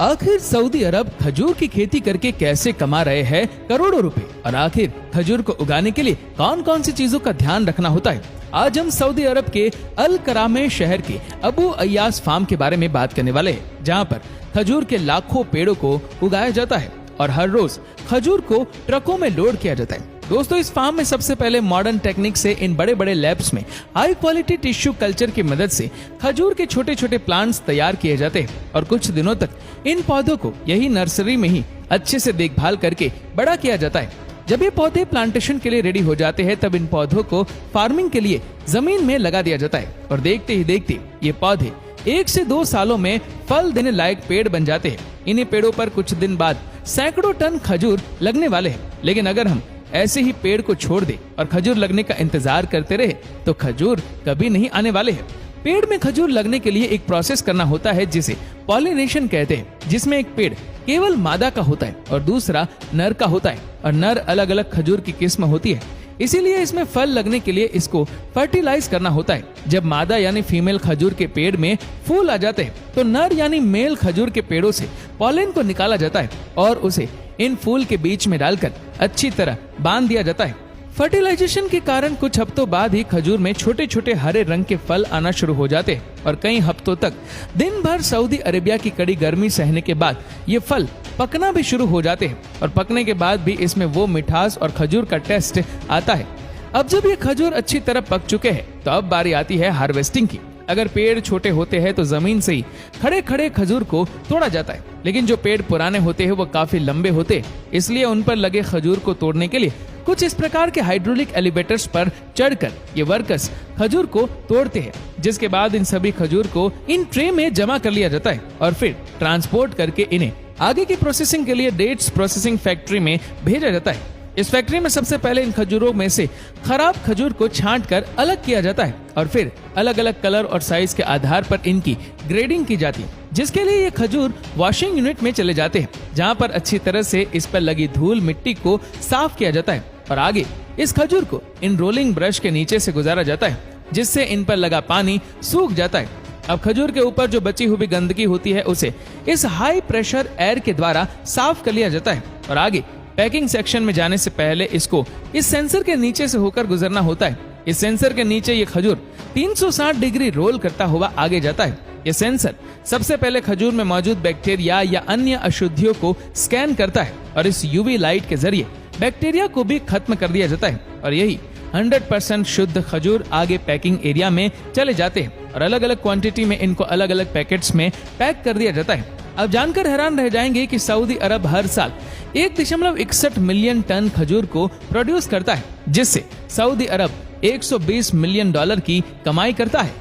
आखिर सऊदी अरब खजूर की खेती करके कैसे कमा रहे हैं करोड़ों रुपए, और आखिर खजूर को उगाने के लिए कौन कौन सी चीजों का ध्यान रखना होता है। आज हम सऊदी अरब के अल करामे शहर के अबू अय्यास फार्म के बारे में बात करने वाले हैं, जहाँ पर खजूर के लाखों पेड़ों को उगाया जाता है और हर रोज खजूर को ट्रकों में लोड किया जाता है। दोस्तों, इस फार्म में सबसे पहले मॉडर्न टेक्निक से इन बड़े बड़े लैब्स में हाई क्वालिटी टिश्यू कल्चर की मदद से खजूर के छोटे छोटे प्लांट्स तैयार किए जाते हैं और कुछ दिनों तक इन पौधों को यही नर्सरी में ही अच्छे से देखभाल करके बड़ा किया जाता है। जब ये पौधे प्लांटेशन के लिए रेडी हो जाते हैं, तब इन पौधों को फार्मिंग के लिए जमीन में लगा दिया जाता है और देखते ही देखते ये पौधे 1 से 2 सालों में फल देने लायक पेड़ बन जाते हैं। इन्हीं पेड़ों पर कुछ दिन बाद सैकड़ों टन खजूर लगने वाले हैं। लेकिन अगर हम ऐसे ही पेड़ को छोड़ दे और खजूर लगने का इंतजार करते रहे तो खजूर कभी नहीं आने वाले हैं। पेड़ में खजूर लगने के लिए एक प्रोसेस करना होता है जिसे पॉलिनेशन कहते हैं, जिसमें एक पेड़ केवल मादा का होता है और दूसरा नर का होता है और नर अलग अलग खजूर की किस्म होती है। इसीलिए इसमें फल लगने के लिए इसको फर्टिलाइज करना होता है। जब मादा यानी फीमेल खजूर के पेड़ में फूल आ जाते हैं तो नर यानी मेल खजूर के पेड़ों से पॉलन को निकाला जाता है और उसे इन फूल के बीच में डालकर अच्छी तरह बांध दिया जाता है। फर्टिलाइजेशन के कारण कुछ हफ्तों बाद ही खजूर में छोटे छोटे हरे रंग के फल आना शुरू हो जाते हैं और कई हफ्तों तक दिन भर सऊदी अरेबिया की कड़ी गर्मी सहने के बाद ये फल पकना भी शुरू हो जाते हैं और पकने के बाद भी इसमें वो मिठास और खजूर का टेस्ट आता है। अब जब ये खजूर अच्छी तरह पक चुके हैं तो अब बारी आती है हार्वेस्टिंग की। अगर पेड़ छोटे होते हैं तो जमीन से ही खड़े खड़े खजूर को तोड़ा जाता है, लेकिन जो पेड़ पुराने होते हैं वो काफी लंबे होते हैं, इसलिए उन पर लगे खजूर को तोड़ने के लिए कुछ इस प्रकार के हाइड्रोलिक एलिवेटर्स पर चढ़कर ये वर्कर्स खजूर को तोड़ते हैं, जिसके बाद इन सभी खजूर को इन ट्रे में जमा कर लिया जाता है और फिर ट्रांसपोर्ट करके इन्हें आगे की प्रोसेसिंग के लिए डेट्स प्रोसेसिंग फैक्ट्री में भेजा जाता है। इस फैक्ट्री में सबसे पहले इन खजूरों में से खराब खजूर को छांटकर अलग किया जाता है और फिर अलग अलग कलर और साइज के आधार पर इनकी ग्रेडिंग की जाती है, जिसके लिए ये खजूर वॉशिंग यूनिट में चले जाते हैं, जहां पर अच्छी तरह से इस पर लगी धूल मिट्टी को साफ किया जाता है और आगे इस खजूर को इन रोलिंग ब्रश के नीचे से गुजारा जाता है, जिससे इन पर लगा पानी सूख जाता है। अब खजूर के ऊपर जो बची हुई गंदगी होती है उसे इस हाई प्रेशर एयर के द्वारा साफ कर लिया जाता है और आगे पैकिंग सेक्शन में जाने से पहले इसको इस सेंसर के नीचे से होकर गुजरना होता है। इस सेंसर के नीचे ये खजूर 360 डिग्री रोल करता हुआ आगे जाता है। ये सेंसर सबसे पहले खजूर में मौजूद बैक्टीरिया या अन्य अशुद्धियों को स्कैन करता है और इस यूवी लाइट के जरिए बैक्टीरिया को भी खत्म कर दिया जाता है और यही 100% शुद्ध खजूर आगे पैकिंग एरिया में चले जाते हैं और अलग अलग क्वांटिटी में इनको अलग अलग पैकेट्स में पैक कर दिया जाता है। अब जानकर हैरान रह जाएंगे कि सऊदी अरब हर साल 1.61 मिलियन टन खजूर को प्रोड्यूस करता है, जिससे सऊदी अरब $120 मिलियन की कमाई करता है।